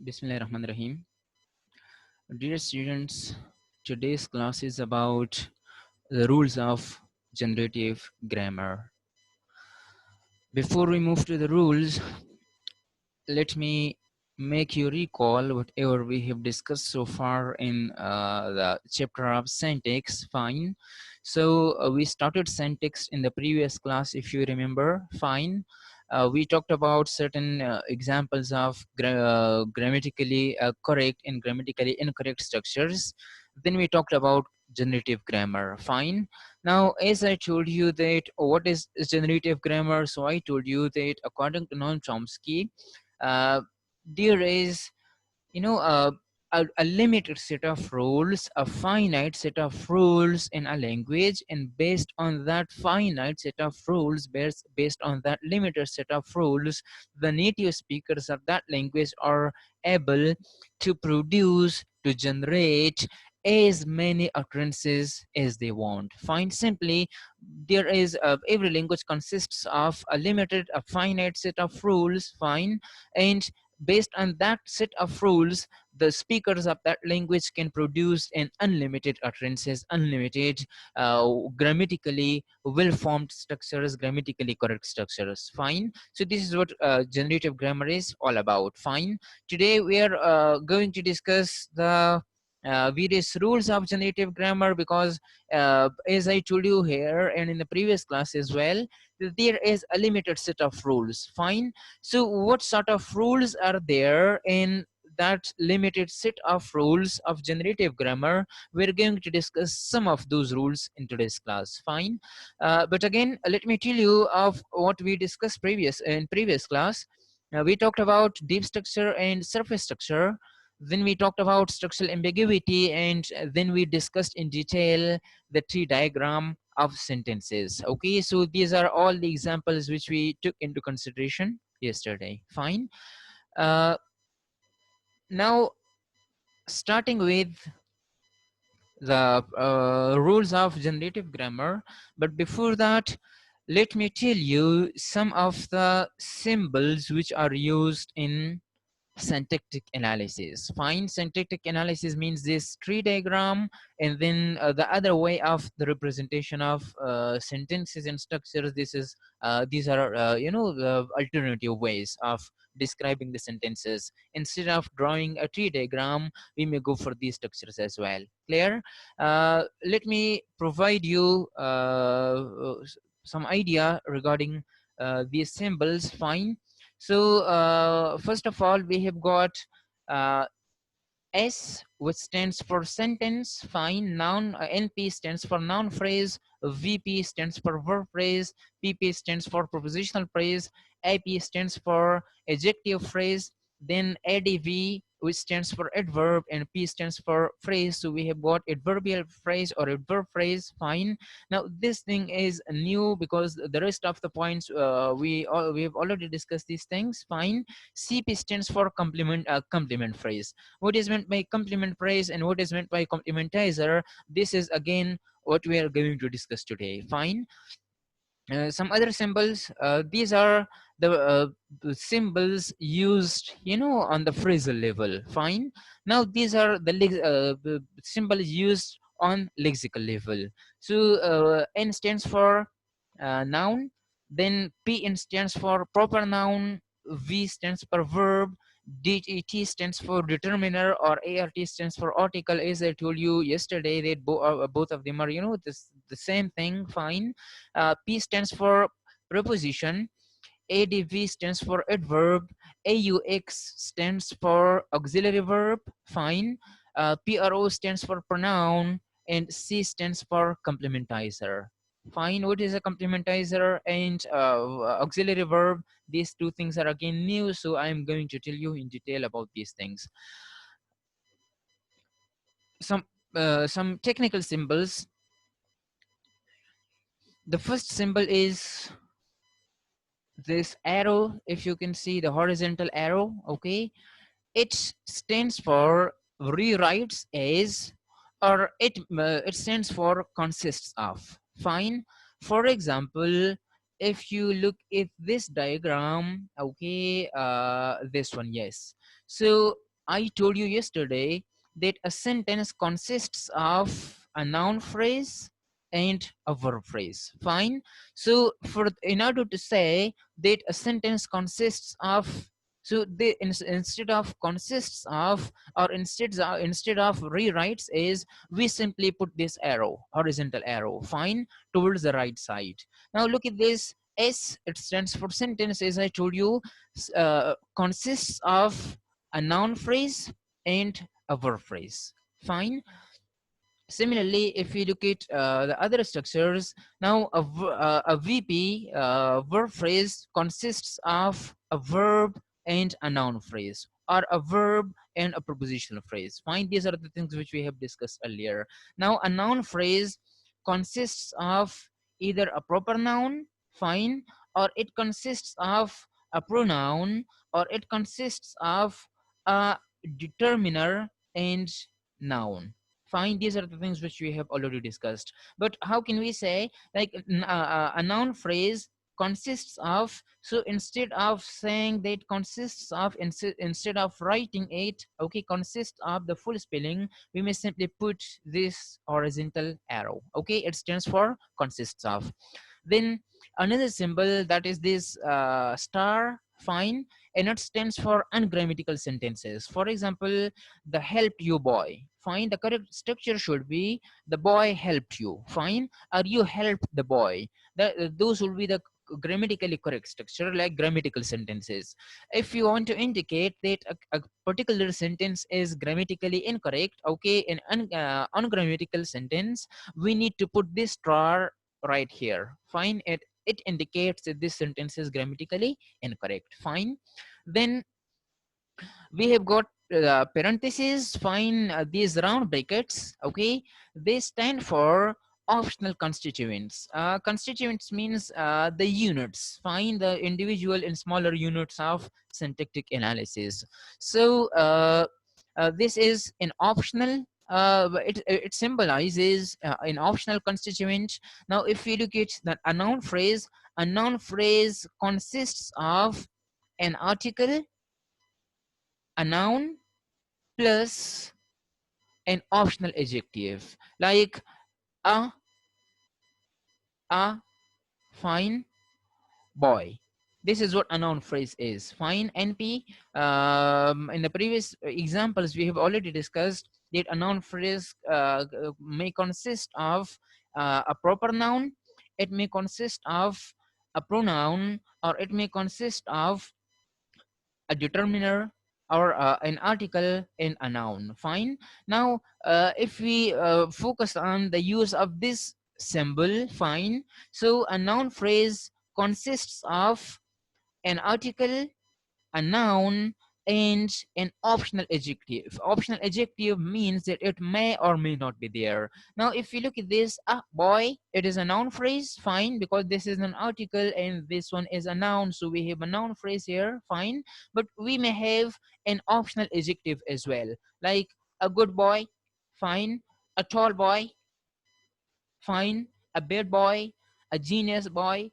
Bismillahirrahmanirrahim. Dear students, today's class is about the rules of generative grammar. Before we move to the rules, let me make you recall whatever we have discussed so far in the chapter of syntax. Fine. So we started syntax in the previous class, if you remember. Fine. We talked about certain examples of grammatically correct and grammatically incorrect structures. Then we talked about generative grammar. Fine. Now, as I told you that what is generative grammar, so I told you that according to Noam Chomsky, uh, there is, you know, a limited set of rules, a finite set of rules in a language, and based on that finite set of rules, based on that limited set of rules, the native speakers of that language are able to produce, to generate as many occurrences as they want. Fine. Simply, there is every language consists of a limited, a finite set of rules. Fine. And based on that set of rules, the speakers of that language can produce an unlimited utterances, unlimited grammatically well-formed structures, grammatically correct structures. Fine. So this is what generative grammar is all about. Fine. Today we are going to discuss the various rules of generative grammar, because as I told you here and in the previous class as well, there is a limited set of rules. Fine. So what sort of rules are there in that limited set of rules of generative grammar? We're going to discuss some of those rules in today's class. Fine. But again, let me tell you of what we discussed in previous class. We talked about deep structure and surface structure. Then we talked about structural ambiguity, and then we discussed in detail the tree diagram of sentences. Okay, so these are all the examples which we took into consideration yesterday. Fine. Now, starting with the rules of generative grammar, but before that, let me tell you some of the symbols which are used in syntactic analysis. Fine. Syntactic analysis means this tree diagram, and then the other way of the representation of sentences and structures. These are the alternative ways of describing the sentences. Instead of drawing a tree diagram, we may go for these structures as well. Clear? Let me provide you some idea regarding these symbols. Fine. So first of all, we have got uh, S, which stands for sentence. Fine. Noun. NP stands for noun phrase. VP stands for verb phrase. PP stands for prepositional phrase. AP stands for adjective phrase. Then ADV, which stands for adverb, and P stands for phrase. So we have got adverbial phrase or adverb phrase. Fine. Now this thing is new because the rest of the points we've already discussed these things. Fine. CP stands for complement phrase. What is meant by complement phrase and what is meant by complementizer? This is again what we are going to discuss today. Fine. Some other symbols. These are the symbols used, on the phrasal level. Fine. Now these are the symbols used on lexical level. So N stands for noun. Then PN stands for proper noun. V stands for verb. DET stands for determiner, or ART stands for article. As I told you yesterday, that both of them are, the same thing. Fine. P stands for preposition. ADV stands for adverb. AUX stands for auxiliary verb. Fine. PRO stands for pronoun, and C stands for complementizer. Fine. What is a complementizer and auxiliary verb? These two things are again new, so I'm going to tell you in detail about these things. Some technical symbols. The first symbol is this arrow. If you can see the horizontal arrow, okay, it stands for rewrites as, or it stands for consists of. Fine. For example, if you look at this diagram, okay, this one, yes. So I told you yesterday that a sentence consists of a noun phrase and a verb phrase. Fine. So in order to say that a sentence consists of, so instead of consists of, or instead of rewrites is, we simply put this arrow, horizontal arrow, fine, towards the right side. Now look at this. S, it stands for sentence, as I told you, consists of a noun phrase and a verb phrase. Fine. Similarly, if we look at the other structures, now a VP verb phrase consists of a verb and a noun phrase, or a verb and a prepositional phrase. Fine, these are the things which we have discussed earlier. Now a noun phrase consists of either a proper noun, fine, or it consists of a pronoun, or it consists of a determiner and noun. Fine, these are the things which we have already discussed. But how can we say, like, a noun phrase consists of, so instead of saying that consists of, instead of writing it, okay, consists of the full spelling, we may simply put this horizontal arrow. Okay, it stands for consists of. Then another symbol, that is this star, fine, and it stands for ungrammatical sentences. For example, the helped you boy, fine, the correct structure should be the boy helped you, fine, or you helped the boy. Those will be the grammatically correct structure, like grammatical sentences. If you want to indicate that a particular sentence is grammatically incorrect, okay, in ungrammatical sentence, we need to put this star right here, fine. It indicates that this sentence is grammatically incorrect, fine. Then we have got parentheses, fine, these round brackets, okay, they stand for optional constituents. Constituents means the units, fine, the individual and smaller units of syntactic analysis. So this is an optional, it symbolizes an optional constituent. Now if we look at a noun phrase, a noun phrase consists of an article, a noun, plus an optional adjective, like a fine boy. This is what a noun phrase is, fine. NP, in the previous examples we have already discussed that a noun phrase may consist of a proper noun, it may consist of a pronoun, or it may consist of a determiner, or an article in a noun, fine. Now if we focus on the use of this symbol, fine, so a noun phrase consists of an article, a noun, and an optional adjective. Optional adjective means that it may or may not be there. Now if you look at this, boy, it is a noun phrase, fine, because this is an article and this one is a noun, so we have a noun phrase here, fine. But we may have an optional adjective as well, like a good boy, fine, a tall boy, fine, a bad boy, a genius boy.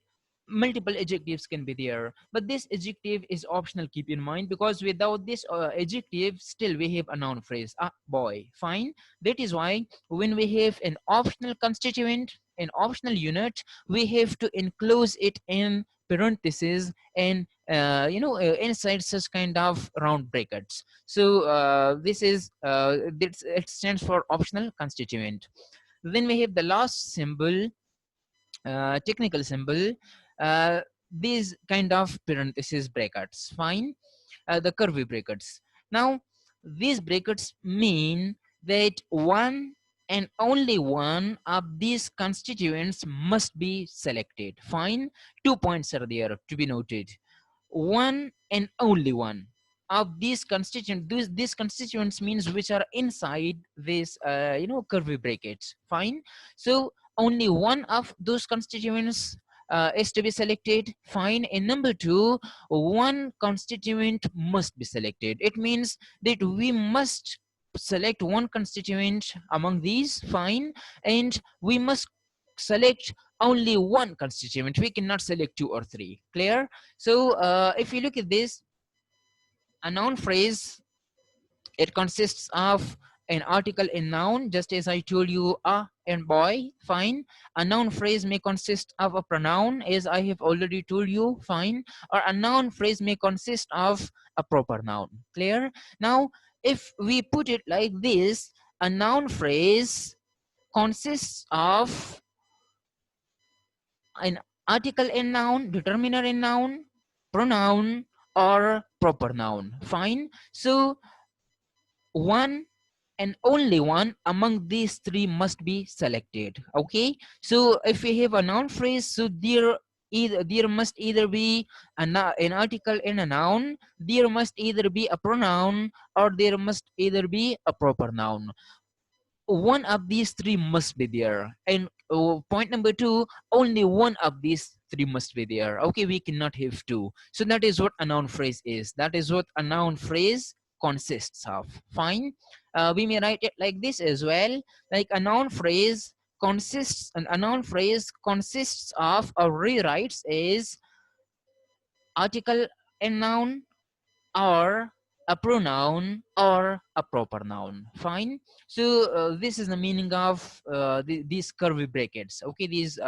Multiple adjectives can be there, but this adjective is optional, keep in mind, because without this adjective still we have a noun phrase, a boy, fine. That is why when we have an optional constituent, an optional unit, we have to enclose it in parentheses and inside such kind of round brackets. So this is it stands for optional constituent. Then we have the last symbol, technical symbol, uh, these kind of parenthesis brackets, fine, the curvy brackets. Now these brackets mean that one and only one of these constituents must be selected, fine. 2 points are there to be noted. One and only one of these constituents, these constituents means which are inside this curvy brackets, fine. So only one of those constituents is to be selected, fine. And number two, one constituent must be selected. It means that we must select one constituent among these, fine, and we must select only one constituent. We cannot select two or three, clear? So if you look at this, a noun phrase It consists of an article in noun, just as I told you, a and boy, fine. A noun phrase may consist of a pronoun, as I have already told you, fine. Or a noun phrase may consist of a proper noun. Clear? Now, if we put it like this, a noun phrase consists of an article in noun, determiner in noun, pronoun, or proper noun. Fine. So one and only one among these three must be selected. Okay. So if we have a noun phrase, so there must either be an article in a noun, there must either be a pronoun, or there must either be a proper noun. One of these three must be there. And point number two, only one of these three must be there. Okay, we cannot have two. So that is what a noun phrase is. That is what a noun phrase consists of. Fine. We may write it like this as well. Like a noun phrase consists of, or rewrites is, article and noun, or a pronoun, or a proper noun. Fine. So this is the meaning of these curvy brackets. Okay, this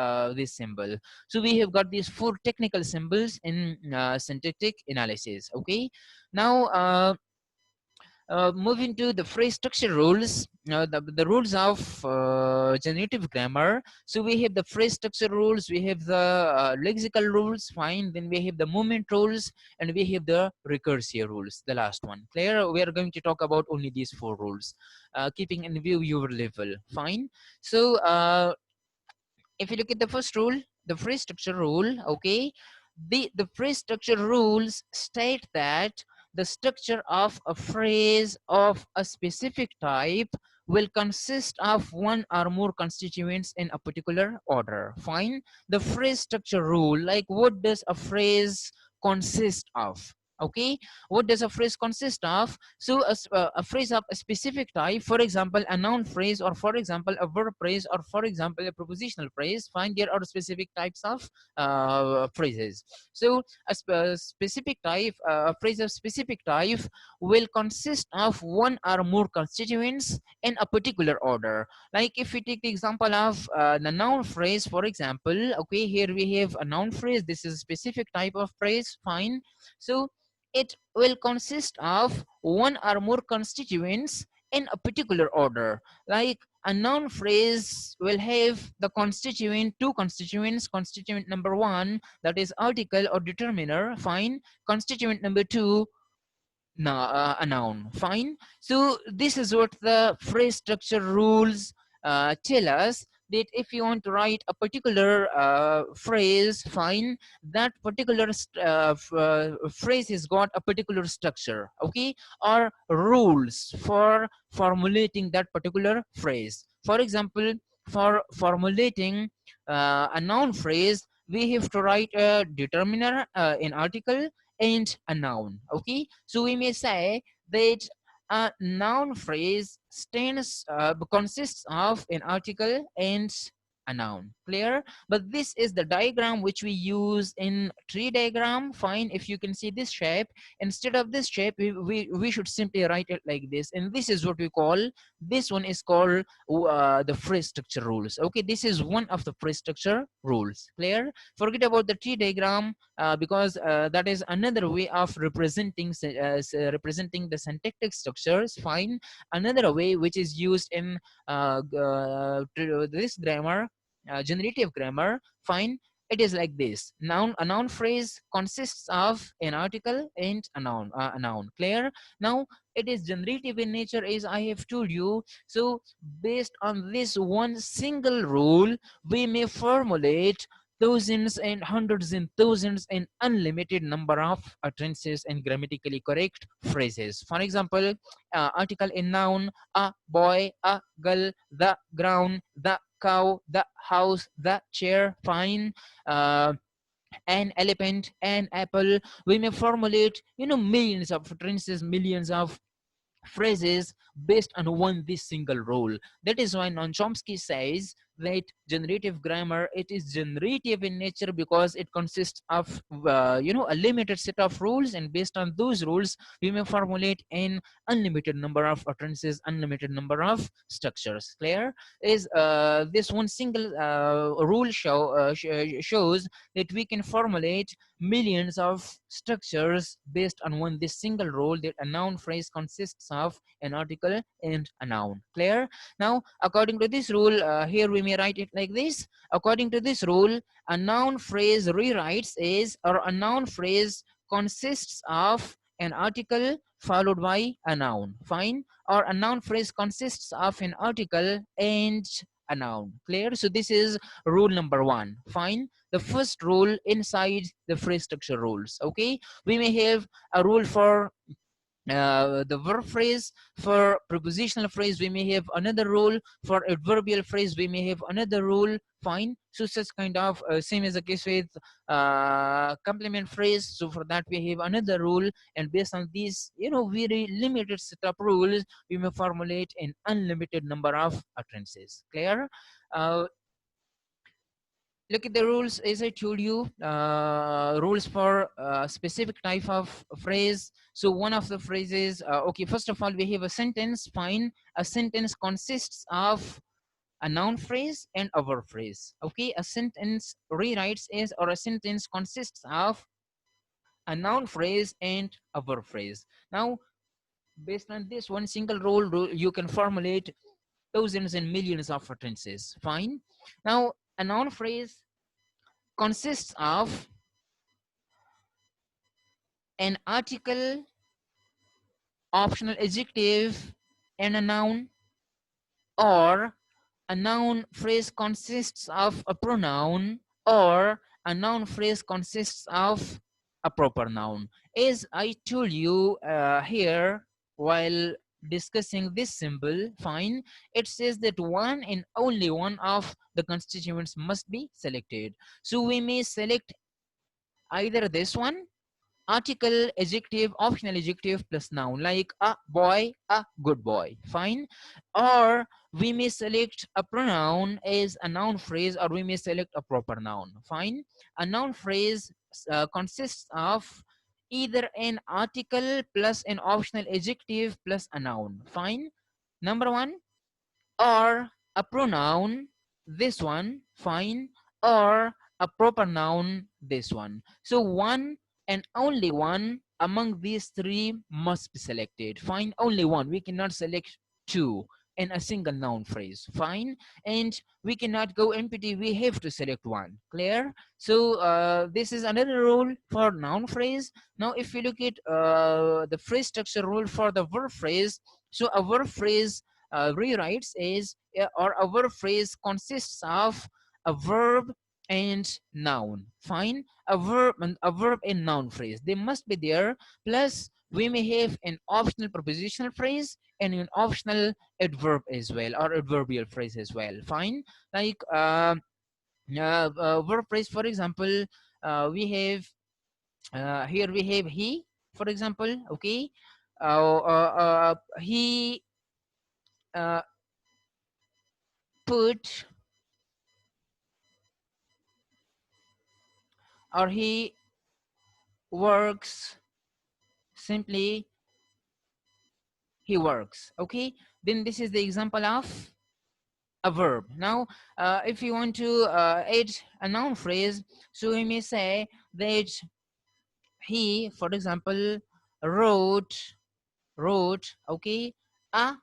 symbol. So we have got these four technical symbols in syntactic analysis. Okay. Now moving to the phrase structure rules, the rules of generative grammar. So we have the phrase structure rules, we have the lexical rules, fine. Then we have the movement rules, and we have the recursive rules, the last one. Clear? We are going to talk about only these four rules, keeping in view your level. Fine. So if you look at the first rule, the phrase structure rule, okay, the phrase structure rules state that the structure of a phrase of a specific type will consist of one or more constituents in a particular order. Fine. The phrase structure rule, like what does a phrase consist of? Okay, what does a phrase consist of? So a phrase of a specific type, for example a noun phrase, or for example a verb phrase, or for example a prepositional phrase. Fine, there are specific types of phrases. So a specific type, a phrase of specific type will consist of one or more constituents in a particular order. Like if we take the example of the noun phrase, for example, okay, here we have a noun phrase. This is a specific type of phrase. Fine. So it will consist of one or more constituents in a particular order. Like a noun phrase will have the two constituents. Constituent number one, that is article or determiner. Fine. Constituent number two, a noun. Fine. So this is what the phrase structure rules tell us, that if you want to write a particular phrase, fine, that particular phrase has got a particular structure, okay, or rules for formulating that particular phrase. For example, for formulating a noun phrase, we have to write a determiner, an article, and a noun. Okay, so we may say that a noun phrase consists of an article and a noun. Clear? But this is the diagram which we use in tree diagram. Fine. If you can see this shape, instead of this shape, we should simply write it like this, and this is what we call, this one is called the phrase structure rules. Okay, this is one of the phrase structure rules. Clear? Forget about the tree diagram, because that is another way of representing the syntactic structures. Fine. Another way which is used in this grammar, generative grammar. Fine. It is like this. A noun phrase consists of an article and a noun. Clear? Now it is generative in nature, as I have told you. So based on this one single rule, we may formulate thousands and hundreds and thousands and unlimited number of utterances and grammatically correct phrases. For example, article in noun, a boy, a girl, the ground, the cow, the house, the chair. Fine. An elephant, an apple. We may formulate, millions of utterances, millions of phrases based on this single rule. That is why Noam Chomsky says that generative grammar, it is generative in nature because it consists of a limited set of rules, and based on those rules we may formulate an unlimited number of utterances, unlimited number of structures. Clear? Is this one single rule shows that we can formulate millions of structures based on this single rule, that a noun phrase consists of an article and a noun. Clear? Now, according to this rule, here we may write it like this. According to this rule, a noun phrase rewrites is, or a noun phrase consists of an article followed by a noun. Fine? Or a noun phrase consists of an article and a noun. Clear? So this is rule number 1. Fine? The first rule inside the phrase structure rules. Okay? We may have a rule for the verb phrase. For prepositional phrase we may have another rule. For adverbial phrase we may have another rule. Fine? So such kind of same as the case with complement phrase. So for that we have another rule, and based on these very limited set of rules we may formulate an unlimited number of utterances. Clear? uh, Look at the rules. As I told you, rules for specific type of phrase. So one of the phrases, okay, first of all we have a sentence. Fine? A sentence consists of a noun phrase and a verb phrase. Okay, a sentence rewrites is, or a sentence consists of a noun phrase and a verb phrase. Now, based on this one single rule, you can formulate thousands and millions of utterances. Fine? Now, a noun phrase consists of an article, optional adjective, and a noun, or a noun phrase consists of a pronoun, or a noun phrase consists of a proper noun. As I told you here while discussing this symbol, fine, it says that one and only one of the constituents must be selected. So we may select either this one, article, adjective, optional adjective plus noun, like a boy, a good boy. Fine? Or we may select a pronoun as a noun phrase, or we may select a proper noun. Fine? A noun phrase consists of either an article plus an optional adjective plus a noun. Fine? Number 1, or a pronoun, this one. Fine? Or a proper noun, this one. So one and only one among these three must be selected. Fine? Only one. We cannot select two in a single noun phrase. Fine? And we cannot go empty. We have to select one. Clear? So this is another rule for noun phrase. Now if you look at the phrase structure rule for the verb phrase, so a verb phrase rewrites is, or a verb phrase consists of a verb and noun. Fine? A verb and noun phrase, they must be there. Plus we may have an optional prepositional phrase and an optional adverb as well, or adverbial phrase as well. Fine? Like verb phrase, for example, we have here we have he, for example. Okay, he put, or he works, simply he works. Okay, then this is the example of a verb. Now if you want to add a noun phrase, so we may say that he, for example, wrote, okay, a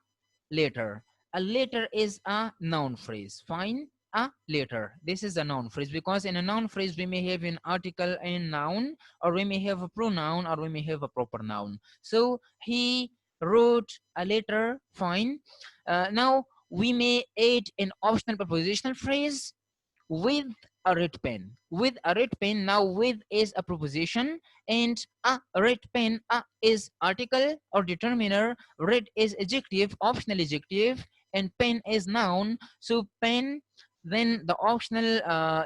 letter. A letter is a noun phrase. Fine? A letter, this is a noun phrase, because in a noun phrase we may have an article and noun, or we may have a pronoun, or we may have a proper noun. So he wrote a letter. Fine? Now we may add an optional prepositional phrase, with a red pen. With a red pen. Now with is a preposition, and a red pen, a is article or determiner, red is adjective, optional adjective, and pen is noun. So pen, then the optional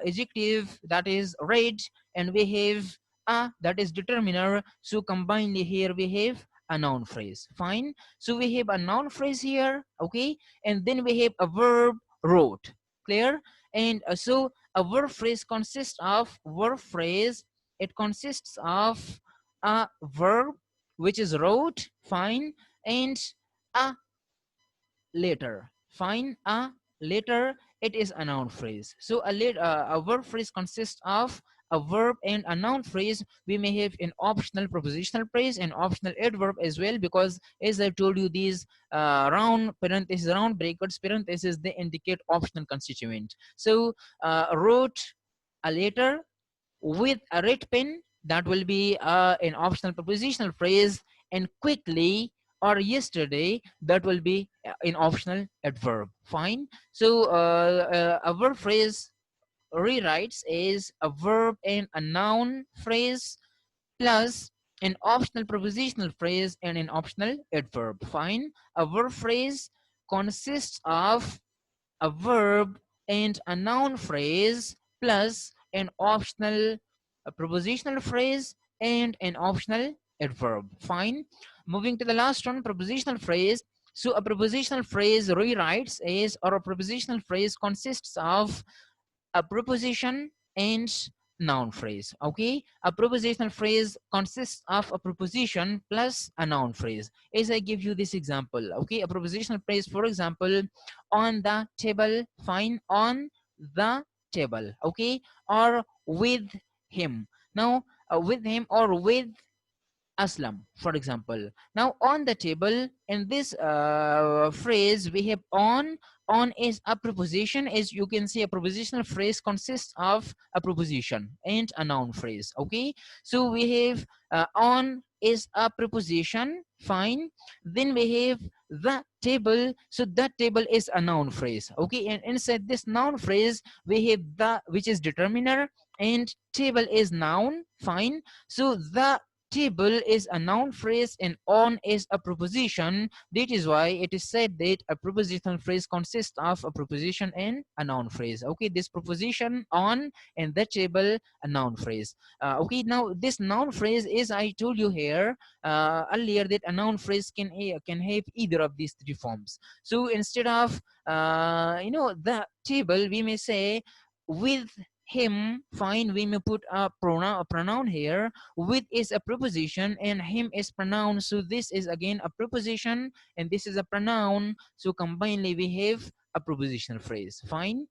adjective, that is red, and we have a, that is determiner. So combinedly here we have a noun phrase. Fine? So we have a noun phrase here. Okay, and then we have a verb, wrote. Clear? And so a verb phrase consists of verb phrase. It consists of a verb which is wrote, fine, and a later, fine, a later, it is a noun phrase. So a verb phrase consists of a verb and a noun phrase. We may have an optional prepositional phrase and optional adverb as well, because as I told you, these round parentheses, round brackets, parentheses, they indicate optional constituent. So wrote, a later, with a red pen, that will be an optional prepositional phrase, and quickly or yesterday, that will be an optional adverb. Fine. So a verb phrase rewrites is a verb and a noun phrase plus an optional prepositional phrase and an optional adverb. Fine. A verb phrase consists of a verb and a noun phrase plus an optional prepositional phrase and an optional adverb. Fine. Moving to the last one, prepositional phrase. So a prepositional phrase rewrites is, or a prepositional phrase consists of a preposition and noun phrase. Okay, a prepositional phrase consists of a preposition plus a noun phrase. As I give you this example, okay, a prepositional phrase, for example, on the table, fine, on the table, okay, or with him. Now with him or with Aslam, for example. Now on the table, in this phrase we have on. On is a preposition. As you can see, a prepositional phrase consists of a preposition and a noun phrase. Okay, so we have on is a preposition, fine. Then we have the table, so that table is a noun phrase. Okay, and inside this noun phrase we have the, which is determiner, and table is noun, fine. So the table is a noun phrase and on is a preposition. That is why it is said that a prepositional phrase consists of a preposition and a noun phrase. Okay, this preposition on and the table, a noun phrase. Okay, now this noun phrase, is I told you here earlier, that a noun phrase can have either of these three forms. So instead of the table, we may say with him, fine, we may put a pronoun here. With is a preposition and him is pronoun, so this is again a preposition and this is a pronoun, so combinedly we have a prepositional phrase. Fine.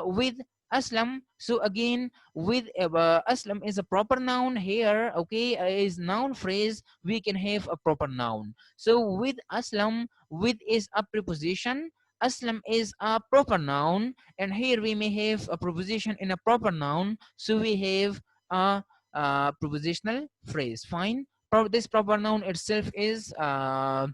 With Aslam, so again with Aslam is a proper noun here. Okay, is noun phrase, we can have a proper noun. So with Aslam, with is a preposition, Aslam is a proper noun, and here we may have a preposition in a proper noun, so we have a prepositional phrase. Fine. This proper noun itself is a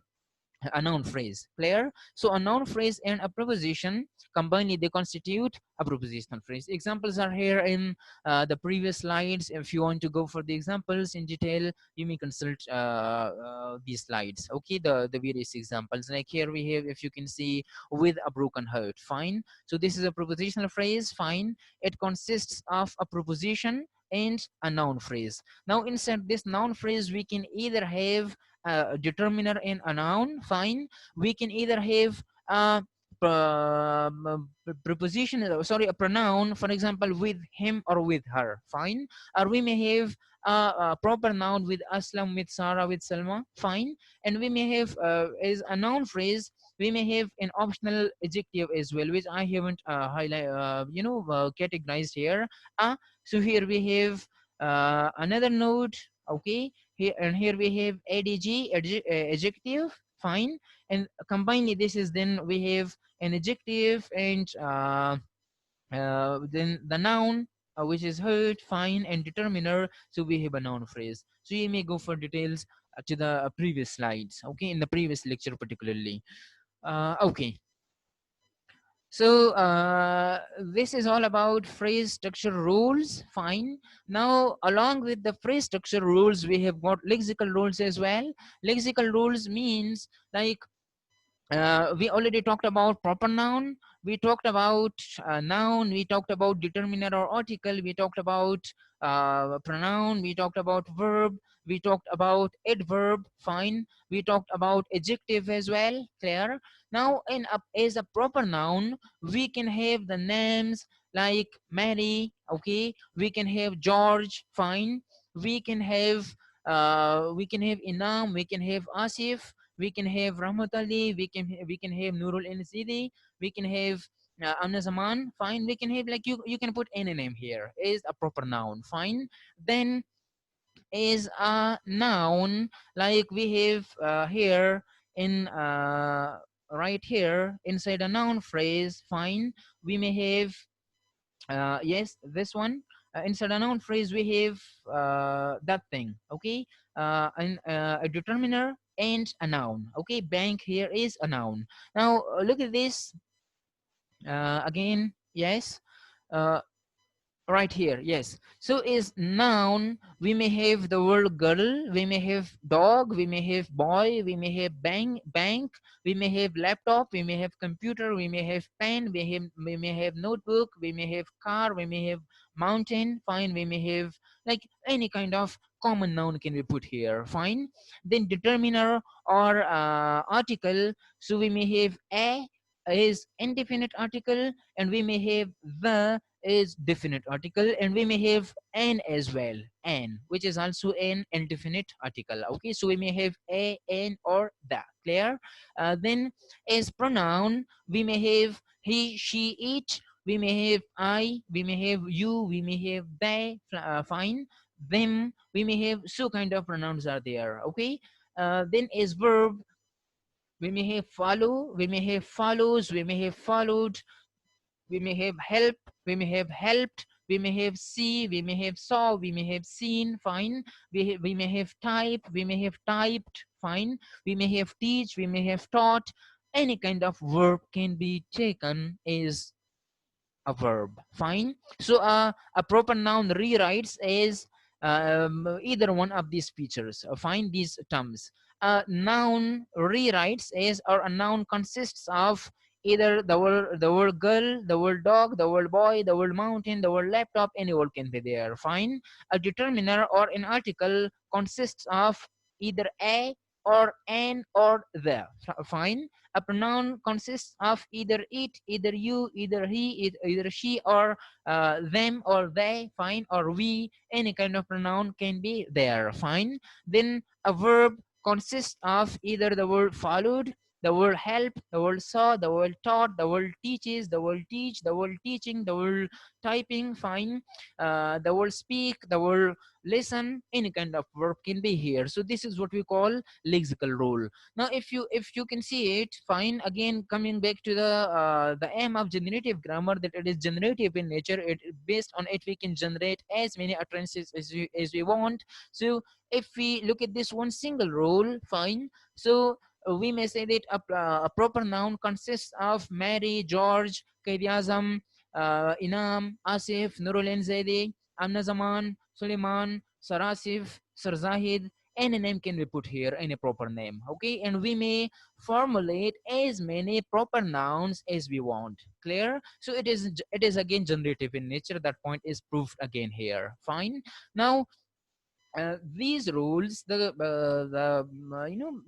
noun phrase. Clear? So a noun phrase and a preposition combined, they constitute a prepositional phrase. Examples are here in the previous slides. If you want to go for the examples in detail, you may consult these slides. Okay, the various examples. Like here we have, if you can see, with a broken heart. Fine. So this is a prepositional phrase. Fine. It consists of a preposition and a noun phrase. Now inside this noun phrase, we can either have a determiner and a noun, fine. We can either have a preposition, sorry, a pronoun, for example, with him or with her, fine. Or we may have a proper noun with Aslam, with Sarah, with Salma, fine. And we may have as a noun phrase, we may have an optional adjective as well, which I haven't categorized here. So here we have another node. Okay, here and here we have adg, adjective, fine. And combined, this is, then we have an adjective and then the noun, which is heard, fine, and determiner, so we have a noun phrase. So you may go for details to the previous slides, okay, in the previous lecture particularly. Okay, so this is all about phrase structure rules, fine. Now along with the phrase structure rules, we have got lexical rules as well. Lexical rules means, like we already talked about proper noun. we talked about noun, we talked about determiner or article, we talked about pronoun, we talked about verb, we talked about adverb, fine, we talked about adjective as well, clear. Now as a proper noun, we can have the names like Mary, okay, we can have George, fine, we can have Inam, we can have Asif, we can have Rahmat Ali, we can have Nurul Inzidi, we can have Amna Zaman, fine, we can have, like, you can put any name here is a proper noun, fine. Then is a noun, like we have here in right here inside a noun phrase, fine, we may have yes, this one, inside a noun phrase we have that thing, okay, a determiner and a noun, okay, bank here is a noun. Now look at this again, yes, uh, right here, yes. So is noun, we may have the word girl, we may have dog, we may have boy, we may have bank, we may have laptop, we may have computer, we may have pen, we may have notebook, we may have car, we may have mountain, fine, we may have, like, any kind of common noun can be put here, fine. Then determiner or article, so we may have a is indefinite article, and we may have the is definite article, and we may have an as well, an, which is also an indefinite article, okay. So we may have a, an, or the, clear. Then as pronoun, we may have he, she, it, we may have I, we may have you, we may have they, fine, them, we may have, so kind of pronouns are there, okay. Then as verb, we may have follow, we may have follows, we may have followed, we may have help, we may have helped, we may have see, we may have saw, we may have seen, fine, we may have type, we may have typed, fine, we may have teach, we may have taught. Any kind of verb can be taken as a verb, fine. So a proper noun rewrites as either one of these features, find these terms. A noun rewrites as, or a noun consists of either the word girl, the word dog, the word boy, the word mountain, the word laptop, any word can be there, fine. A determiner or an article consists of either a or an or the, fine. A pronoun consists of either it, either you, either he, either she, or them or they, fine, or we. Any kind of pronoun can be there, fine. Then a verb consists of either the word followed, the word help, the word saw, the word taught, the word teaches, the word teach, the word teaching, the word typing, fine, the word speak, the word listen. Any kind of verb can be here. So this is what we call lexical rule. Now if you can see it, fine, again coming back to the aim of generative grammar, that it is generative in nature. It based on it we can generate as many utterances as we want. So if we look at this one single rule, fine, so we may say that a proper noun consists of Mary, George, Qaid Azam, Inam, Asif, Nurul Zaidi, Amna Zaman, Suleiman, Sarasif, Sir Zahid. Any name can be put here, any proper name, okay. And we may formulate as many proper nouns as we want, clear. So it is again generative in nature. That point is proved again here, fine. Now these rules, the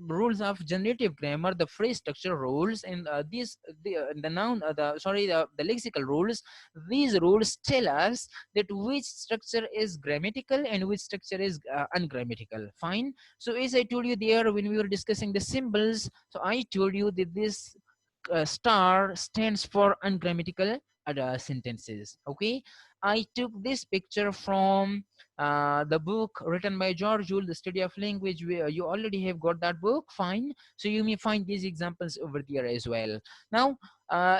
rules of generative grammar, the phrase structure rules, and these the noun the sorry the lexical rules, these rules tell us that which structure is grammatical and which structure is ungrammatical, fine. So as I told you there when we were discussing the symbols, so I told you that this star stands for ungrammatical sentences, okay. I took this picture from the book written by George Jules, The Study of Language. You already have got that book, fine. So you may find these examples over there as well. Now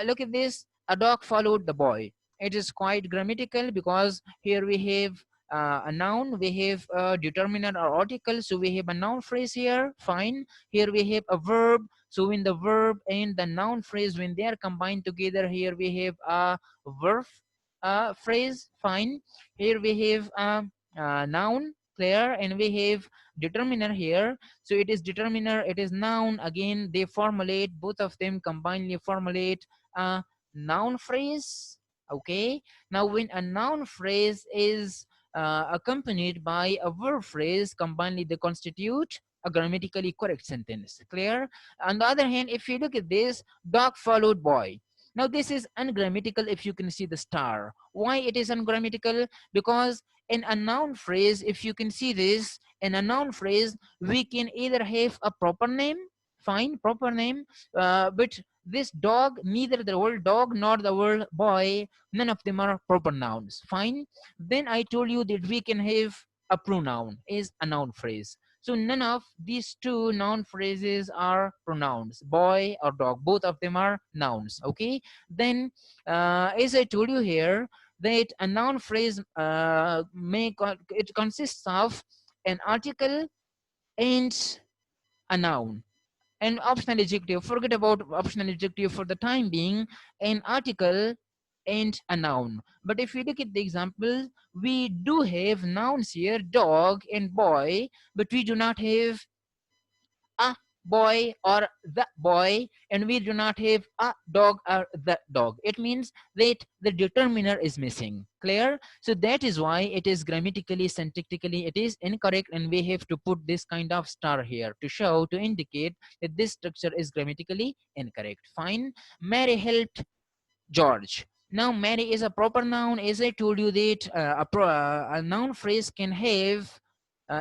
look at this, a dog followed the boy. It is quite grammatical because here we have a noun, we have a determiner or article, so we have a noun phrase here, fine. Here we have a verb, so when the verb and the noun phrase, when they are combined together, here we have a verb phrase, fine. Here we have a noun, clear, and we have determiner here. So it is determiner, it is noun, again they formulate, both of them combinedly formulate a noun phrase. Okay, now when a noun phrase is accompanied by a verb phrase, combinedly they constitute a grammatically correct sentence. Clear? On the other hand, if you look at this, dog followed boy. Now this is ungrammatical if you can see the star. Why it is ungrammatical? Because in a noun phrase, if you can see this, in a noun phrase, we can either have a proper name, fine, proper name, but this dog, neither the word dog nor the word boy, none of them are proper nouns, fine. Then I told you that we can have a pronoun is a noun phrase. So none of these two noun phrases are pronouns, boy or dog, both of them are nouns. Okay, then as I told you here, that a noun phrase it consists of an article and a noun. An optional adjective, forget about optional adjective for the time being, an article and a noun. But if you look at the example, we do have nouns here, dog and boy, but we do not have a boy or the boy, and we do not have a dog or the dog. It means that the determiner is missing. Clear? So that is why it is grammatically, syntactically, it is incorrect, and we have to put this kind of star here to show, to indicate that this structure is grammatically incorrect. Fine. Mary helped George. Now, Mary is a proper noun. As I told you that a noun phrase can have,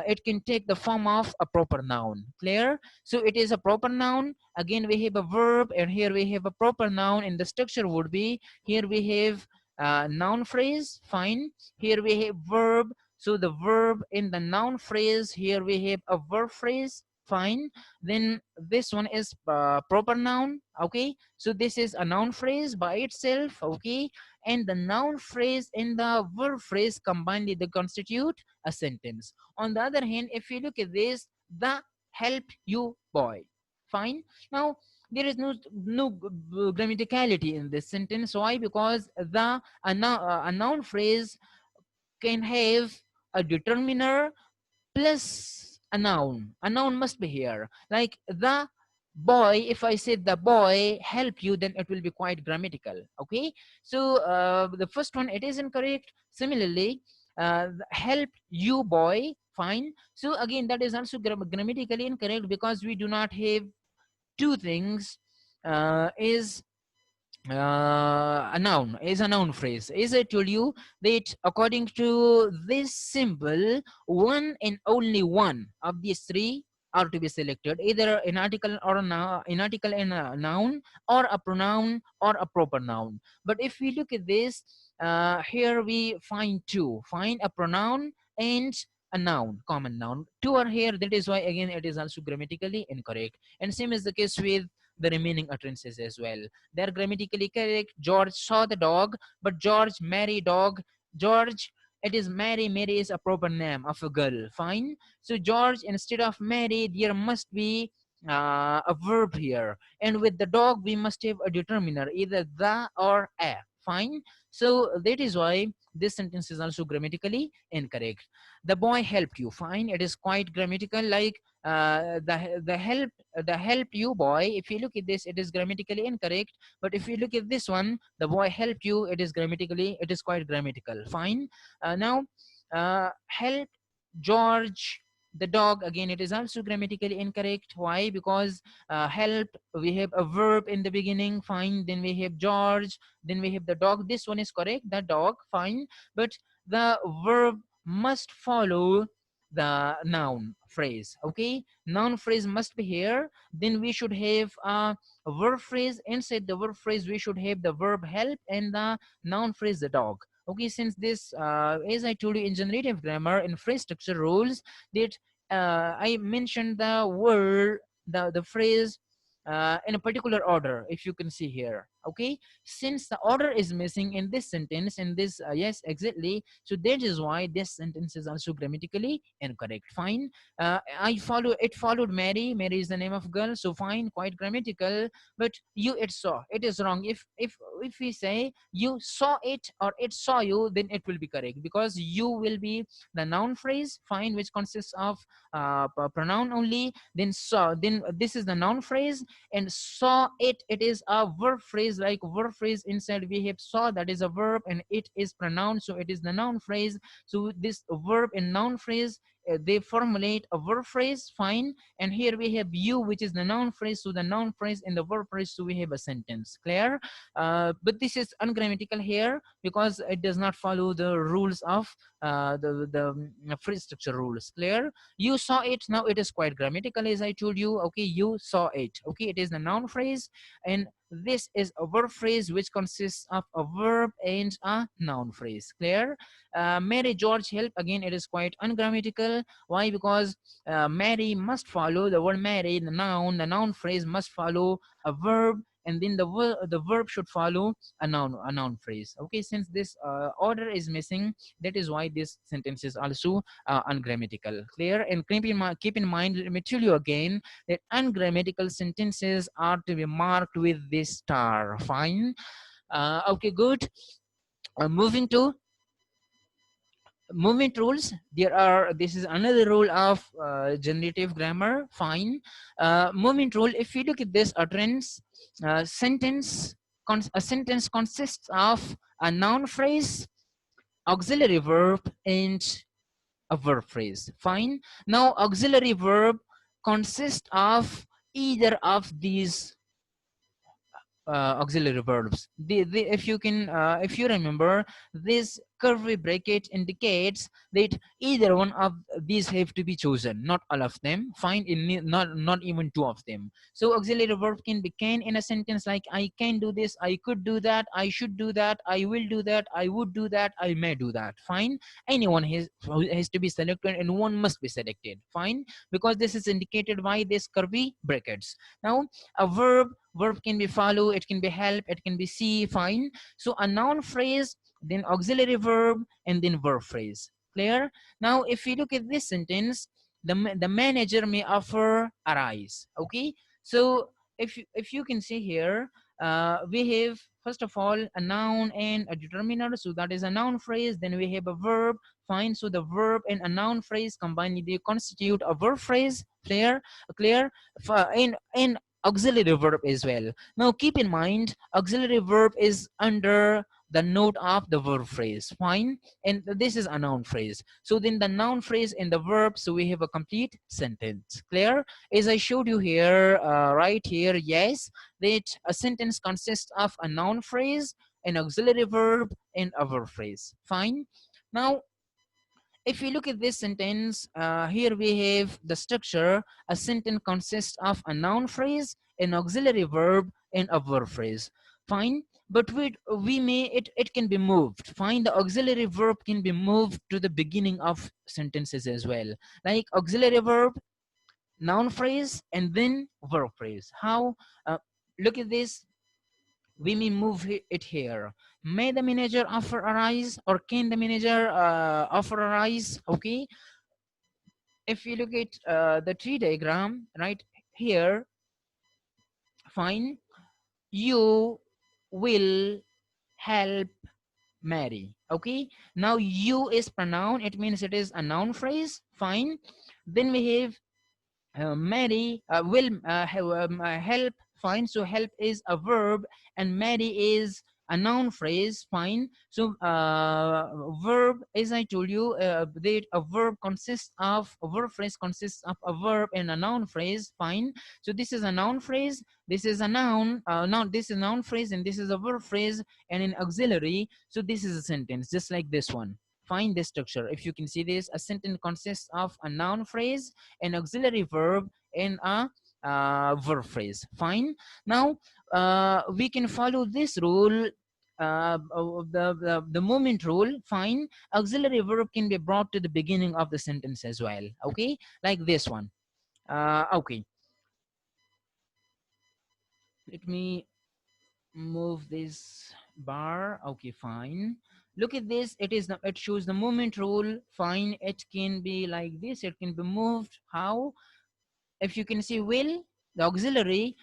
it can take the form of a proper noun. Clear? So it is a proper noun. Again, we have a verb, and here we have a proper noun, and the structure would be, here we have noun phrase, fine. Here we have verb. So the verb in the noun phrase, here we have a verb phrase, fine. Then this one is proper noun. Okay, so this is a noun phrase by itself. Okay, and the noun phrase and the verb phrase combined they constitute a sentence. On the other hand, if you look at this, the helped you boy, fine. Now there is no grammaticality in this sentence. Why? Because the a noun phrase can have a determiner plus a noun. A noun must be here. Like the boy, if I say the boy help you, then it will be quite grammatical. Okay, so the first one, it is incorrect. Similarly, help you boy, fine. So again, that is also grammatically incorrect, because we do not have two things is a noun, is a noun phrase. As I told you that according to this symbol, one and only one of these three are to be selected, either an article or a noun, an article and a noun, or a pronoun or a proper noun. But if we look at this, here we find two, find a pronoun and a noun, common noun. Two are here, that is why again it is also grammatically incorrect. And same is the case with the remaining utterances as well. They're grammatically correct. George saw the dog, but George marry dog. George, it is Mary. Mary is a proper name of a girl. Fine. So George, instead of Mary, there must be a verb here. And with the dog, we must have a determiner, either the or a. Fine. So that is why this sentence is also grammatically incorrect. The boy helped you. Fine. It is quite grammatical, like the help you boy. If you look at this, it is grammatically incorrect. But if you look at this one, the boy helped you, it is grammatically, it is quite grammatical. Fine. Now help George the dog, again it is also grammatically incorrect. Why? Because help, we have a verb in the beginning, fine. Then we have George, then we have the dog. This one is correct, the dog, fine. But the verb must follow the noun phrase. Okay, noun phrase must be here. Then we should have a verb phrase. Inside the verb phrase, we should have the verb help and the noun phrase the dog. Okay, since this, as I told you in generative grammar, in phrase structure rules, that I mentioned the word, the phrase in a particular order, if you can see here. Okay, since the order is missing in this sentence, in this yes, exactly, so that is why this sentence is also grammatically incorrect. Fine. It followed Mary. Mary is the name of girl, so fine, quite grammatical. But you, it saw, it is wrong. If we say you saw it or it saw you, then it will be correct, because you will be the noun phrase, fine, which consists of pronoun only. Then saw, then this is the noun phrase, and saw it, it is a verb phrase is like verb phrase. Inside we have saw, that is a verb, and it is pronoun, so it is the noun phrase. So this verb and noun phrase, they formulate a verb phrase, fine. And here we have you, which is the noun phrase, so the noun phrase and the verb phrase, so we have a sentence. Clear? But this is ungrammatical here because it does not follow the rules of the phrase structure rules. Clear? You saw it. Now it is quite grammatical, as I told you. Okay, you saw it. Okay, it is the noun phrase, and this is a verb phrase which consists of a verb and a noun phrase. Clear? Mary, George, help. Again, it is quite ungrammatical. Why? Because Mary must follow the word Mary, the noun phrase must follow a verb, and then the verb should follow a noun phrase. Okay, since this order is missing, that is why this sentence is also ungrammatical. Clear? And keep in mind, let me tell you again, that ungrammatical sentences are to be marked with this star. Fine. Okay, good. Moving to movement rules. This is another rule of generative grammar. Fine. Movement rule, if you look at this utterance, a sentence consists of a noun phrase, auxiliary verb, and a verb phrase. Fine. Now auxiliary verb consists of either of these auxiliary verbs. If you remember, this curvy bracket indicates that either one of these have to be chosen, not all of them. Fine, not even two of them. So auxiliary verb can be can in a sentence, like I can do this, I could do that, I should do that, I will do that, I would do that, I may do that. Fine, anyone has to be selected, and one must be selected. Fine, because this is indicated by this curvy brackets. Now a verb can be follow, it can be help, it can be see. Fine. So a noun phrase, then auxiliary verb, and then verb phrase. Clear? Now if you look at this sentence, the manager may offer a rise. Okay, so if you can see here, we have first of all a noun and a determiner, so that is a noun phrase. Then we have a verb. Fine, so the verb and a noun phrase combined, they constitute a verb phrase. Clear? Clear? In auxiliary verb as well. Now keep in mind, auxiliary verb is under the note of the verb phrase. Fine, and this is a noun phrase. So then the noun phrase and the verb, so we have a complete sentence. Clear? As I showed you here, right here, yes, that a sentence consists of a noun phrase, an auxiliary verb, and a verb phrase. Fine. Now if you look at this sentence, here we have the structure. A sentence consists of a noun phrase, an auxiliary verb, and a verb phrase. Fine, but it can be moved. Fine, the auxiliary verb can be moved to the beginning of sentences as well, like auxiliary verb, noun phrase, and then verb phrase. How? Look at this. We may move it here. May the manager offer a rise, or can the manager offer a rise? Okay, if you look at the tree diagram right here, fine, you will help Mary. Okay, now you is pronoun, it means it is a noun phrase. Fine, then we have Mary will help. Fine, so help is a verb, and Mary is a noun phrase. Fine, so verb, as I told you, that a verb consists of a verb phrase consists of a verb and a noun phrase. Fine, so this is a noun phrase, this is a noun, this is a noun phrase, and this is a verb phrase, and an auxiliary. So this is a sentence just like this one. Find this structure. If you can see this, a sentence consists of a noun phrase, an auxiliary verb, and a verb phrase. Fine. Now we can follow this rule, the moment rule. Fine, auxiliary verb can be brought to the beginning of the sentence as well. Okay, like this one. Okay, let me move this bar. Okay, fine, look at this. It shows the movement rule. Fine, it can be like this, it can be moved. How? If you can see will, the auxiliary,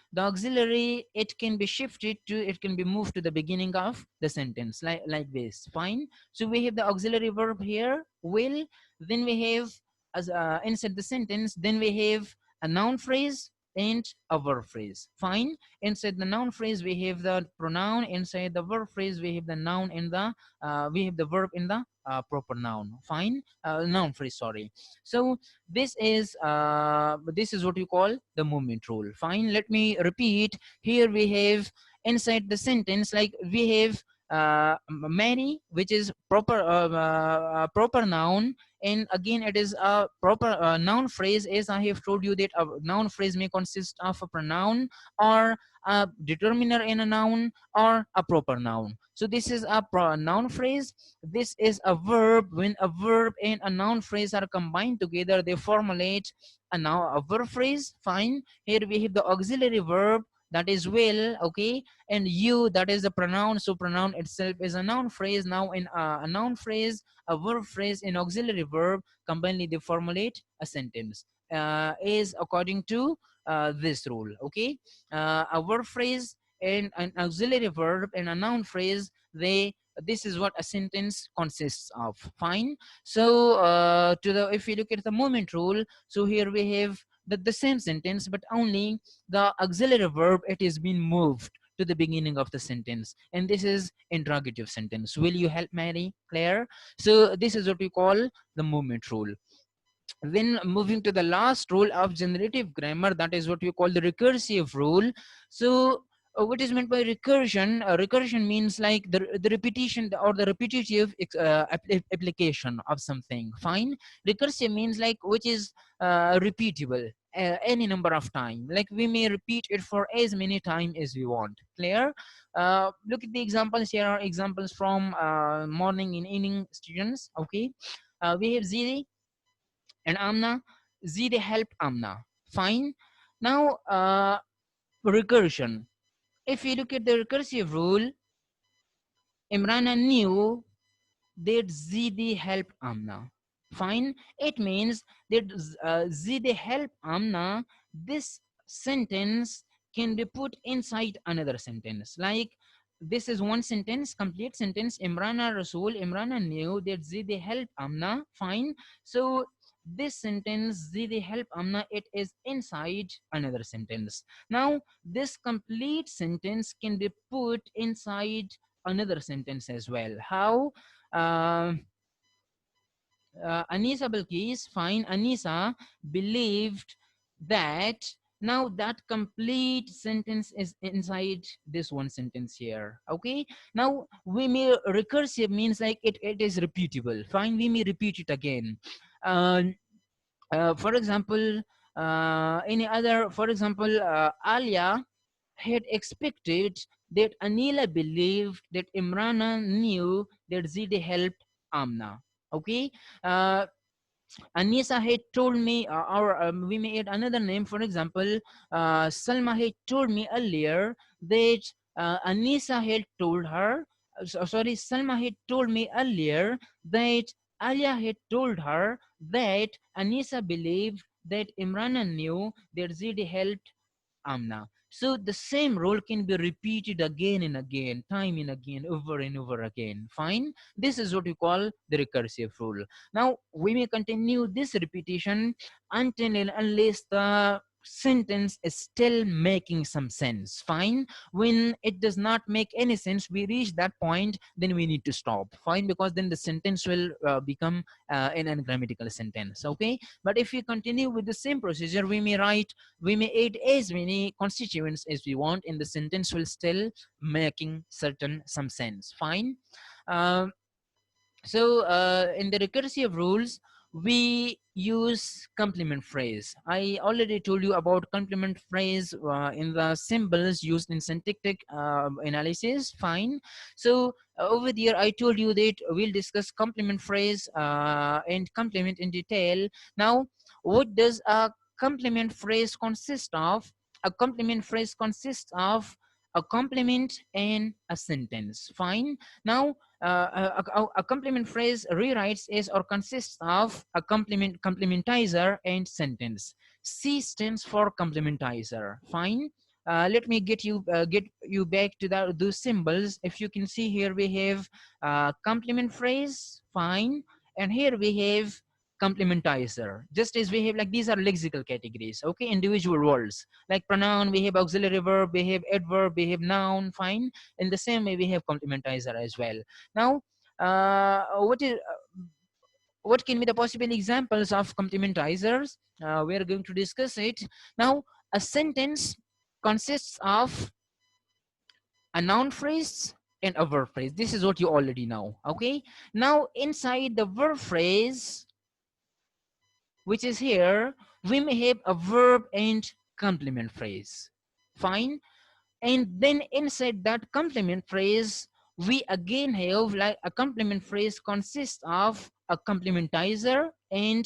it can be shifted to, it can be moved to the beginning of the sentence, like this. Fine, so we have the auxiliary verb here, will, then we have as inside the sentence, then we have a noun phrase, and a verb phrase. Fine. Inside the noun phrase we have the pronoun. Inside the verb phrase we have the noun in the we have the verb in the proper noun. Fine. Noun phrase, sorry. So this is what you call the movement rule. Fine. Let me repeat. Here we have inside the sentence, like we have Mary, which is proper noun, and again it is a proper noun phrase. As I have told you that a noun phrase may consist of a pronoun or a determiner in a noun or a proper noun. So this is a noun phrase. This is a verb. When a verb and a noun phrase are combined together, they formulate a verb phrase. Fine. Here we have the auxiliary verb, that is will, okay, and you, that is the pronoun. So pronoun itself is a noun phrase. Now in a noun phrase, a verb phrase, and auxiliary verb combinedly they formulate a sentence is according to this rule. Okay, a verb phrase and an auxiliary verb and a noun phrase, this is what a sentence consists of. Fine. So if you look at the movement rule, so here we have the same sentence, but only the auxiliary verb, it is being moved to the beginning of the sentence, and this is interrogative sentence. Will you help Mary? Claire? So this is what we call the movement rule. Then moving to the last rule of generative grammar, that is what we call the recursive rule. So what is meant by recursion? Recursion means like the repetition or the repetitive application of something. Fine. Recursive means like which is repeatable any number of time. Like we may repeat it for as many time as we want. Clear? Look at the examples. Here are examples from morning and evening students. Okay. We have Ziri and Amna. Ziri helped Amna. Fine. Now recursion. If you look at the recursive rule, Imrana knew that Zidi helped Amna. Fine. It means that Zidi helped Amna. This sentence can be put inside another sentence. Like this is one sentence, complete sentence. Imrana Rasul, Imrana knew that Zidi helped Amna. Fine. So this sentence, Zidi help Amna, it is inside another sentence. Now this complete sentence can be put inside another sentence as well. How? Anisa Balkis, fine. Anisa believed that. Now that complete sentence is inside this one sentence here. Okay. Now we may recursive means like it is repeatable. Fine. We may repeat it again. For example, for example, Alia had expected that Anila believed that Imrana knew that Zidi helped Amna. Okay. Anisa had told me, or we may add another name. For example, Salma had told me earlier that Anisa had told her, sorry, Salma had told me earlier that Alia had told her that Anisa believed that Imrana knew that Zidi helped Amna. So the same role can be repeated again and again, time and again, over and over again. Fine. This is what we call the recursive rule. Now we may continue this repetition until and unless the sentence is still making some sense. Fine. When it does not make any sense, we reach that point, then we need to stop. Fine, because then the sentence will become an ungrammatical sentence. Okay. But if we continue with the same procedure, we may add as many constituents as we want, and the sentence will still making some sense. Fine. Um, in the recursive rules, we use complement phrase. I already told you about complement phrase in the symbols used in syntactic analysis. Fine. So over there, I told you that we'll discuss complement phrase and complement in detail. Now, what does a complement phrase consist of? A complement phrase consists of a complement and a sentence. Fine. Now, a complement phrase rewrites is or consists of a complementizer and sentence. C stands for complementizer. Fine. Let me get you back to those symbols. If you can see here, we have complement phrase. Fine. And here we have complementizer. Just as we have, like, these are lexical categories, okay, individual words. Like pronoun, we have auxiliary verb, we have adverb, we have noun, fine. In the same way, we have complementizer as well. Now, what can be the possible examples of complementizers? We are going to discuss it. Now, a sentence consists of a noun phrase and a verb phrase. This is what you already know, okay? Now, inside the verb phrase, which is here, we may have a verb and complement phrase. Fine. And then inside that complement phrase, we again have, like, a complement phrase consists of a complementizer and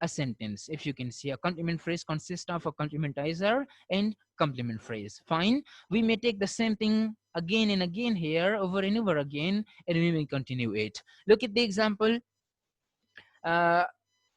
a sentence. If you can see, a complement phrase consists of a complementizer and complement phrase. Fine. We may take the same thing again and again here, over and over again, and we may continue it. Look at the example.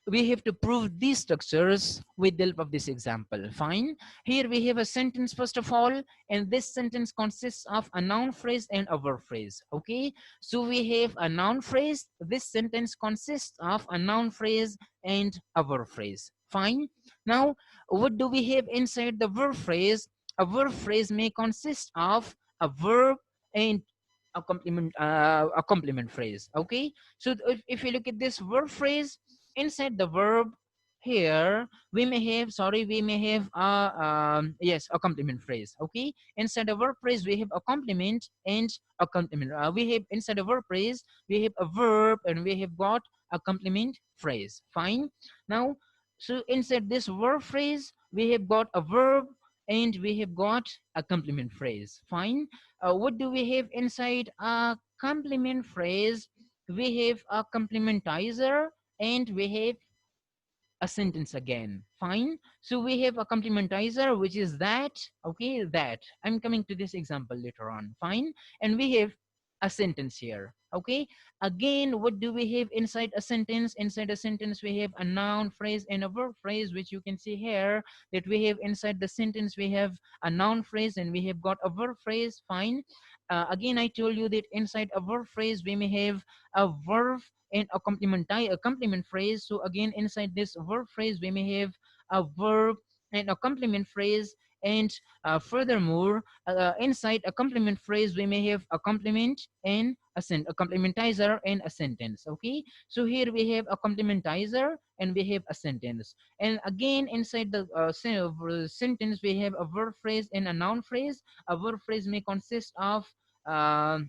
We have to prove these structures with the help of this example. Fine. Here we have a sentence first of all, and this sentence consists of a noun phrase and a verb phrase. Okay, so we have a noun phrase. This sentence consists of a noun phrase and a verb phrase. Fine. Now, what do we have inside the verb phrase? A verb phrase may consist of a verb and a complement phrase. Okay, so if you look at this verb phrase, inside the verb here, we may have, we may have yes, a complement phrase. Okay, inside the verb phrase, we have a complement and a complement. We have, inside the verb phrase, we have a verb and we have got a complement phrase. Fine. Now, so inside this verb phrase, we have got a verb and we have got a complement phrase. Fine. What do we have inside a complement phrase? We have a complementizer and we have a sentence again. Fine. So we have a complementizer, which is that. Okay, that. I'm coming to this example later on. Fine. And we have a sentence here. Okay, again, what do we have inside a sentence? Inside a sentence, we have a noun phrase and a verb phrase, which you can see here, that we have inside the sentence, we have a noun phrase and we have got a verb phrase. Fine. Again, I told you that inside a verb phrase, we may have a verb and a complement phrase. So again, inside this verb phrase, we may have a verb and a complement phrase. And furthermore, inside a complement phrase, we may have a complement and a complementizer and a sentence. Okay, so here we have a complementizer and we have a sentence. And again, inside the sentence, we have a verb phrase and a noun phrase. A verb phrase may consist of a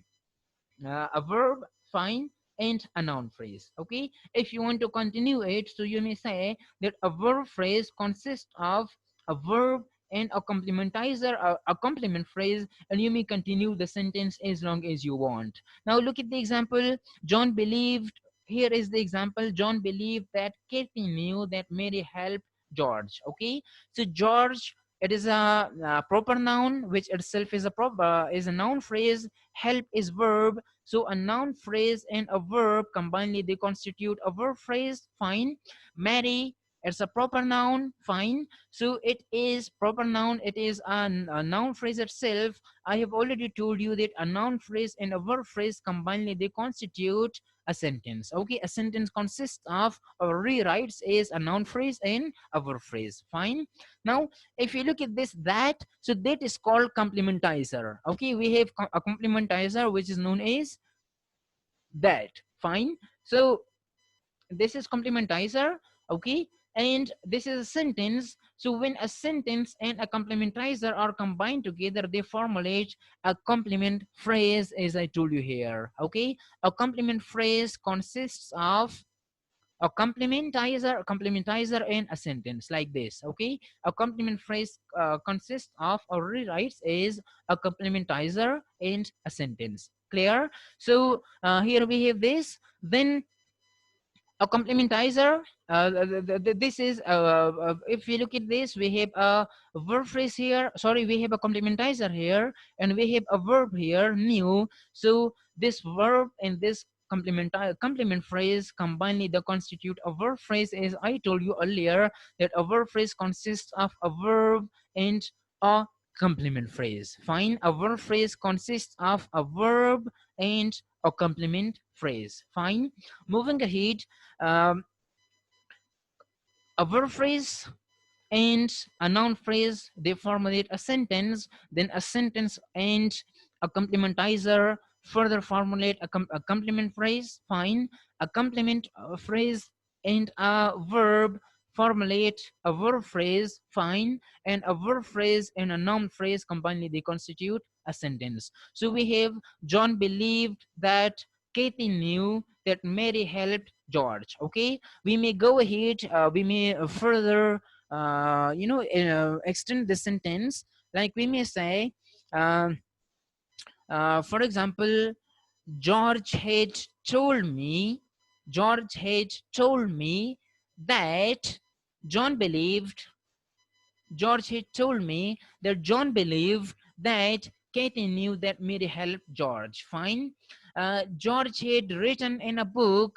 verb, fine, and a noun phrase. Okay, if you want to continue it, so you may say that a verb phrase consists of a verb and a complementizer, a complement phrase, and you may continue the sentence as long as you want. Now look at the example. John believed, here is the example. John believed that Kathy knew that Mary helped George. Okay, so George, it is a proper noun, which itself is a noun phrase. Help is verb. So a noun phrase and a verb combinedly, they constitute a verb phrase. Fine. Mary, it's a proper noun. Fine. So it is proper noun. It is a noun phrase itself. I have already told you that a noun phrase and a verb phrase combinedly, they constitute a sentence. Okay, a sentence consists of, or rewrites as, a noun phrase and a verb phrase. Fine. Now, if you look at this, that, so that is called complementizer. Okay, we have a complementizer, which is known as that. Fine. So this is complementizer. Okay, and this is a sentence. So when a sentence and a complementizer are combined together, they formulate a complement phrase, as I told you here. Okay, a complement phrase consists of a complementizer and a sentence, like this. Okay, a complement phrase consists of, or rewrites as, a complementizer and a sentence. Clear? So here we have this. Then a complementizer, this is if you look at this, we have a verb phrase here, we have a complementizer here, and we have a verb here, new. So this verb and this complement phrase combinedly, they constitute a verb phrase. As I told you earlier, that a verb phrase consists of a verb and a complement phrase. Fine. A verb phrase consists of a verb and a complement phrase. Fine. Moving ahead, um, a verb phrase and a noun phrase, they formulate a sentence, then a sentence and a complementizer further formulate a complement phrase, fine. A complement phrase and a verb formulate a verb phrase, fine. And a verb phrase and a noun phrase combined, they constitute a sentence. So we have John believed that Katie knew that Mary helped George. Okay, we may go ahead, we may further extend the sentence, like we may say, for example, George had told me, George had told me that John believed, George had told me that John believed that Katie knew that Mary helped George. Fine. George had written in a book,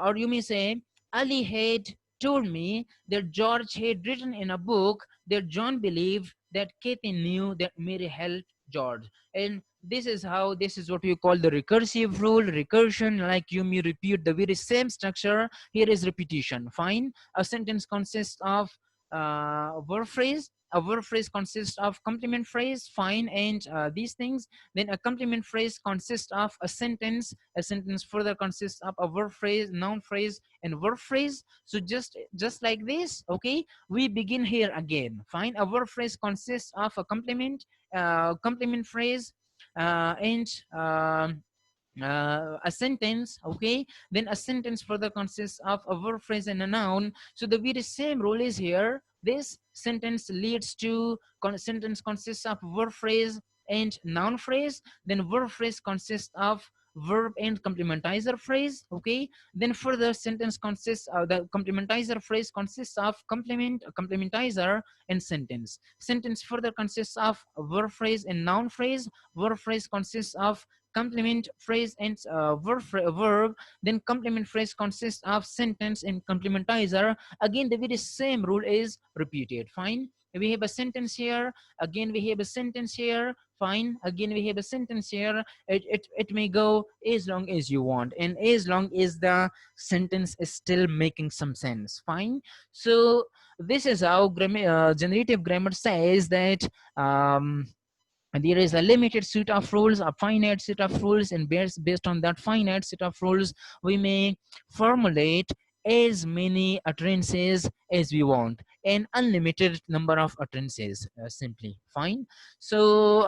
or you may say, Ali had told me that George had written in a book that John believed that Katie knew that Mary helped George. And this is how, this is what we call the recursive rule, recursion, like you may repeat the very same structure. Here is repetition. Fine. A sentence consists of verb phrase. A verb phrase consists of complement phrase, fine, and these things. Then a complement phrase consists of a sentence. A sentence further consists of a verb phrase, noun phrase, and verb phrase. So just like this, okay, we begin here again. Fine. A verb phrase consists of a complement phrase, and a sentence, okay. Then a sentence further consists of a verb phrase and a noun. So the very same rule is here. This sentence leads to sentence consists of verb phrase and noun phrase. Then verb phrase consists of verb and complementizer phrase, okay. Then further sentence consists of the complementizer phrase consists of complement, complementizer, and sentence. Sentence further consists of verb phrase and noun phrase. Verb phrase consists of complement phrase and verb. Then complement phrase consists of sentence and complementizer. Again, the very same rule is repeated. Fine. We have a sentence here. Again, we have a sentence here. Fine. Again, we have a sentence here. It may go as long as you want, and as long as the sentence is still making some sense. Fine. So this is how generative grammar says that and there is a limited set of rules, a finite set of rules, and based on that finite set of rules, we may formulate as many utterances as we want, an unlimited number of utterances, simply. Fine. So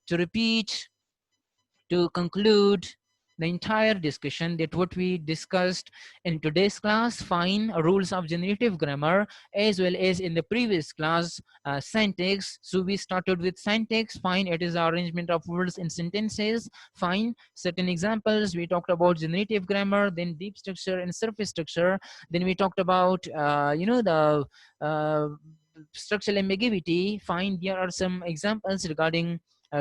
to repeat, to conclude the entire discussion, that what we discussed in today's class, fine, rules of generative grammar, as well as in the previous class, syntax. So we started with syntax, fine, it is the arrangement of words in sentences, fine. Certain examples, we talked about generative grammar, then deep structure and surface structure. Then we talked about the structural ambiguity, fine. There are some examples regarding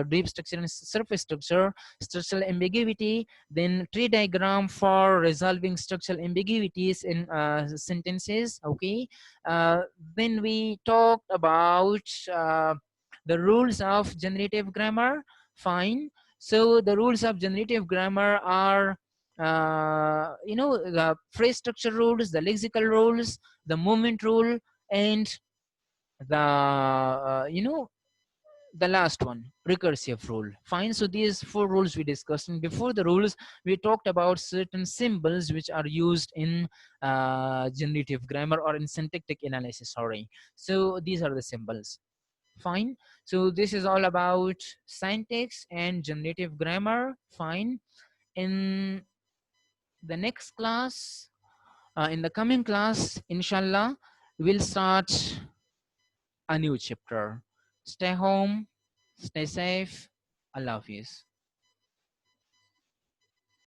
deep structure and surface structure, structural ambiguity, then tree diagram for resolving structural ambiguities in sentences, okay. Then we talked about the rules of generative grammar, fine. So the rules of generative grammar are the phrase structure rules, the lexical rules, the movement rule, and the the last one, recursive rule, fine. So these four rules we discussed, and before the rules we talked about certain symbols which are used in generative grammar or in syntactic analysis, sorry. So these are the symbols, fine. So this is all about syntax and generative grammar, fine. In the next class, in the coming class, inshallah, we'll start a new chapter. Stay home, stay safe. Allah Hafiz.